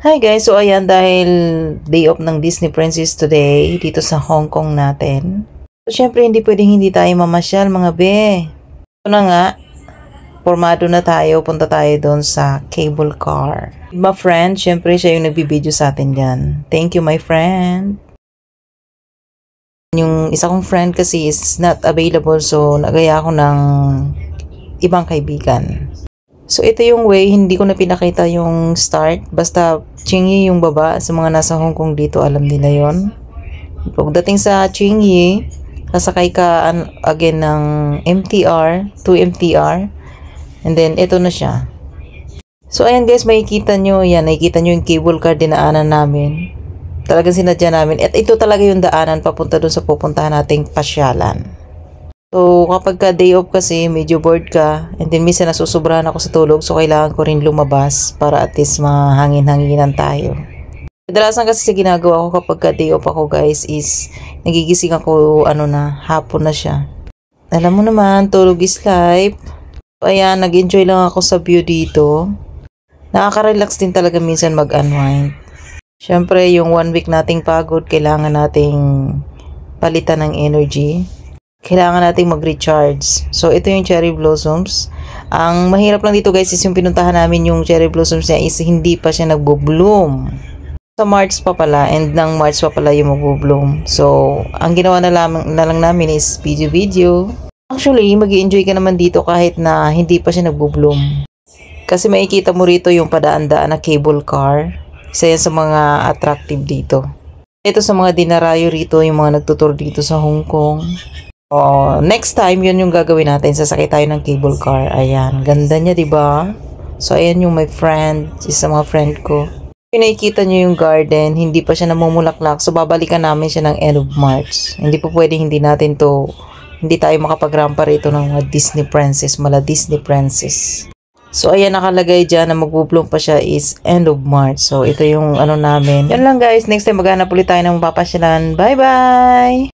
Hi guys, so ayan dahil day off ng Disney Princess today dito sa Hong Kong natin. So syempre hindi pwedeng hindi tayo mamasyal mga be. Ito na nga, formado na tayo, punta tayo doon sa cable car. My friend, syempre siya yung nagbibideo sa atin dyan. Thank you my friend. Yung isa kong friend kasi is not available so nagaya ako ng ibang kaibigan. So, ito yung way, hindi ko na pinakita yung start. Basta, Qingyi yung baba. Sa mga nasa Hong Kong dito, alam nila yon. Pagdating sa Qingyi, sasakay ka again ng MTR, 2 MTR. And then, ito na siya. So, ayan guys, makikita nyo, yan, nakikita nyo yung cable car dinaanan namin. Talagang sinadya namin. At ito talaga yung daanan papunta doon sa pupuntahan nating pasyalan. So, kapag ka day off kasi, medyo bored ka, and then minsan nasusobrahan ako sa tulog, so kailangan ko rin lumabas para at least mahangin-hanginan tayo. Kadalasan kasi sa ginagawa ko kapag ka day off ako guys is, nagigising ako, hapon na siya. Alam mo naman, tulog is life. So, ayan, nag-enjoy lang ako sa view dito. Nakaka-relax din talaga minsan mag-unwind. Siyempre, yung 1 week nating pagod, kailangan nating palitan ng energy. Kailangan nating mag-recharge. So, ito yung cherry blossoms. Ang mahirap lang dito guys is yung pinuntahan namin yung cherry blossoms niya is hindi pa siya nagbo-bloom. Sa March pa pala and ng March pa pala yung magbo-bloom. So, ang ginawa na lang namin is video. Actually, mag-i-enjoy ka naman dito kahit na hindi pa siya nagbo-bloom. Kasi makikita mo rito yung padaan-daan na cable car. Isa yan sa mga attractive dito. Ito sa mga dinarayo rito, yung mga nagtutur dito sa Hong Kong. Next time, yun yung gagawin natin. Sasakay tayo ng cable car. Ayan. Ganda niya, diba? So, ayan yung my friend. Isa mga friend ko. Nakikita nyo yung garden. Hindi pa siya namumulaklak. So, babalikan namin siya ng end of March. Hindi po pwedeng hindi tayo makapagrampa rito ng mga Disney Princess. Mala Disney Princess. So, ayan nakalagay dyan na mag-bloom pa siya is end of March. So, ito yung namin. Yan lang guys. Next time, maghanap ulit tayo ng mapapasyalan. Bye-bye!